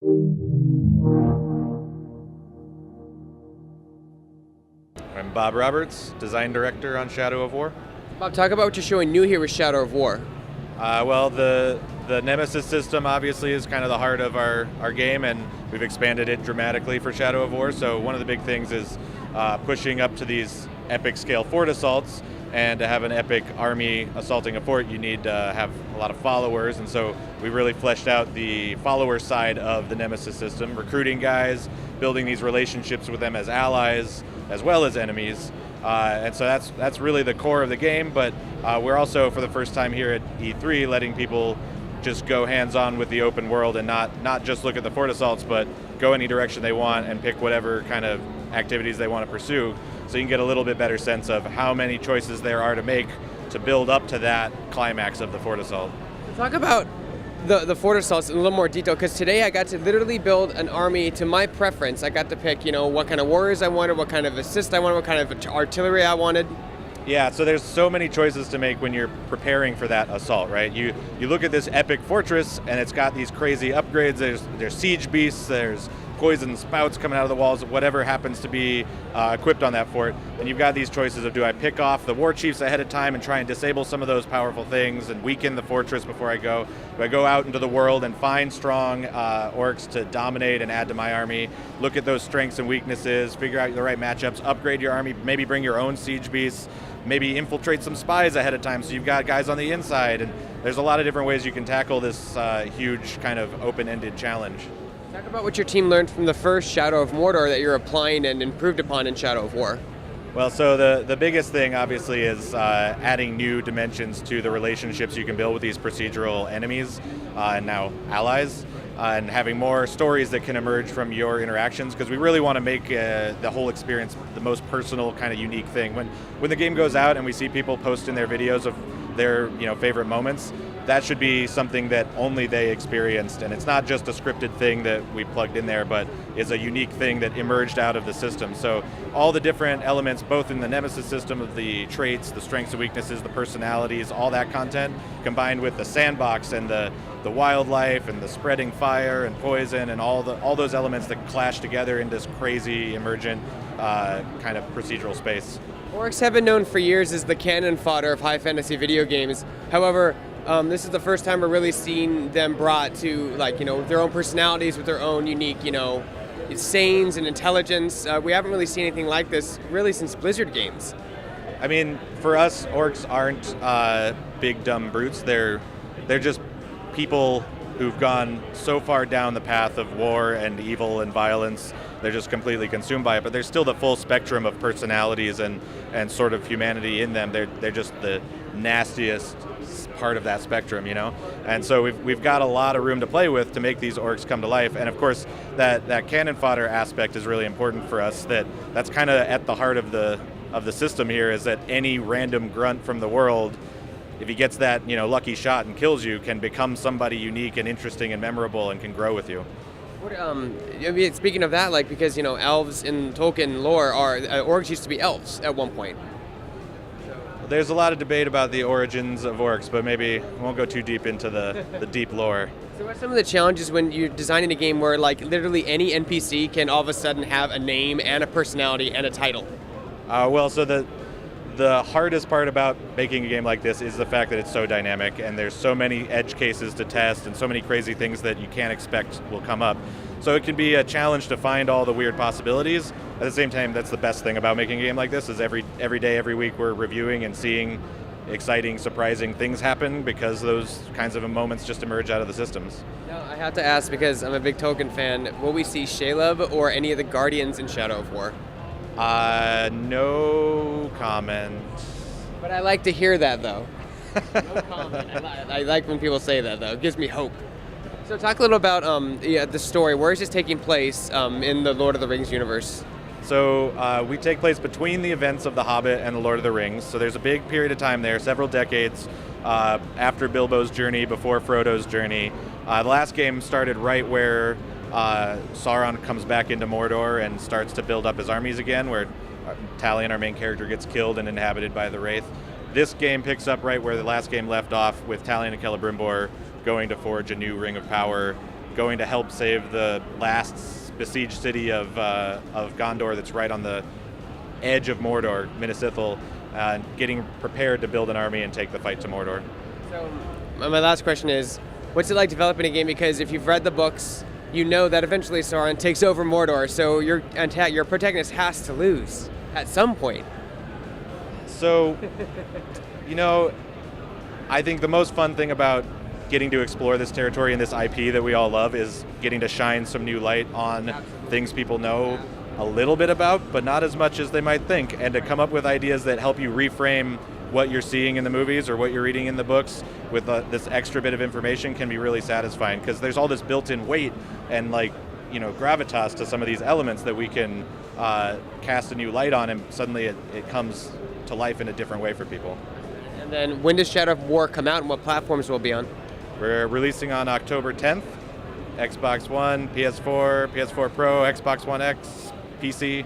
I'm Bob Roberts, design director on Shadow of War. Bob, talk about what you're showing new here with Shadow of War. Well, the Nemesis system obviously is kind of the heart of our game, and we've expanded it dramatically for Shadow of War. So one of the big things is pushing up to these epic scale fort assaults, and to have an epic army assaulting a fort, you need to have a lot of followers, and so we really fleshed out the follower side of the Nemesis system, recruiting guys, building these relationships with them as allies, as well as enemies. And so that's really the core of the game, but we're also, for the first time here at E3, letting people just go hands-on with the open world and not just look at the fort assaults, but go any direction they want and pick whatever kind of activities they want to pursue, so you can get a little bit better sense of how many choices there are to make to build up to that climax of the fort assault. Talk about the fort assaults in a little more detail, because today I got to literally build an army to my preference. I got to pick, what kind of warriors I wanted, what kind of assist I wanted, what kind of artillery I wanted. Yeah, so there's so many choices to make when you're preparing for that assault, right? You look at this epic fortress, and it's got these crazy upgrades. There's siege beasts, there's poison spouts coming out of the walls, whatever happens to be equipped on that fort. And you've got these choices of, do I pick off the war chiefs ahead of time and try and disable some of those powerful things and weaken the fortress before I go? Do I go out into the world and find strong orcs to dominate and add to my army? Look at those strengths and weaknesses, figure out the right matchups, upgrade your army, maybe bring your own siege beasts, maybe infiltrate some spies ahead of time so you've got guys on the inside. And there's a lot of different ways you can tackle this huge kind of open-ended challenge. Talk about what your team learned from the first Shadow of Mordor that you're applying and improved upon in Shadow of War. Well, so the biggest thing, obviously, is adding new dimensions to the relationships you can build with these procedural enemies and now allies, and having more stories that can emerge from your interactions, because we really want to make the whole experience the most personal, kind of unique thing. When the game goes out and we see people posting their videos of their favorite moments, that should be something that only they experienced, and it's not just a scripted thing that we plugged in there, but is a unique thing that emerged out of the system. So all the different elements, both in the Nemesis system of the traits, the strengths and weaknesses, the personalities, all that content, combined with the sandbox and the wildlife and the spreading fire and poison and all those elements that clash together in this crazy emergent kind of procedural space. Orcs have been known for years as the cannon fodder of high fantasy video games. However, this is the first time we're really seeing them brought to, their own personalities with their own unique, sayings and intelligence. We haven't really seen anything like this really since Blizzard games. I mean, for us, orcs aren't big dumb brutes. They're just people who've gone so far down the path of war and evil and violence. They're just completely consumed by it. But there's still the full spectrum of personalities and sort of humanity in them. They're just the nastiest part of that spectrum, And so we've got a lot of room to play with to make these orcs come to life. And of course, that cannon fodder aspect is really important for us. That's kind of at the heart of the system here, is that any random grunt from the world, if he gets that lucky shot and kills you, can become somebody unique and interesting and memorable and can grow with you. Speaking of that, because elves in Tolkien lore orcs used to be elves at one point. There's a lot of debate about the origins of orcs, but maybe we won't go too deep into the deep lore. So what are some of the challenges when you're designing a game where literally any NPC can all of a sudden have a name and a personality and a title? So the hardest part about making a game like this is the fact that it's so dynamic, and there's so many edge cases to test and so many crazy things that you can't expect will come up. So it can be a challenge to find all the weird possibilities. At the same time, that's the best thing about making a game like this, is every day, every week, we're reviewing and seeing exciting, surprising things happen, because those kinds of moments just emerge out of the systems. Now, I have to ask, because I'm a big Tolkien fan, will we see Shelob or any of the Guardians in Shadow of War? No comment. But I like to hear that, though. No comment. I like when people say that, though. It gives me hope. So talk a little about the story. Where is this taking place in the Lord of the Rings universe? So we take place between the events of The Hobbit and The Lord of the Rings. So there's a big period of time there, several decades after Bilbo's journey, before Frodo's journey. The last game started right where Sauron comes back into Mordor and starts to build up his armies again, where Talion, our main character, gets killed and inhabited by the Wraith. This game picks up right where the last game left off, with Talion and Celebrimbor going to forge a new Ring of Power going to help save the last besieged city of Gondor that's right on the edge of Mordor, Minas Ithil, getting prepared to build an army and take the fight to Mordor. So my last question is, what's it like developing a game? Because if you've read the books, you know that eventually Sauron takes over Mordor, so your protagonist has to lose at some point. So, I think the most fun thing about getting to explore this territory and this IP that we all love is getting to shine some new light on things people know a little bit about, but not as much as they might think, and to come up with ideas that help you reframe what you're seeing in the movies or what you're reading in the books with this extra bit of information can be really satisfying, because there's all this built-in weight and gravitas to some of these elements that we can cast a new light on, and suddenly it comes to life in a different way for people. And then when does Shadow of War come out, and what platforms will it be on? We're releasing on October 10th, Xbox One, PS4, PS4 Pro, Xbox One X, PC.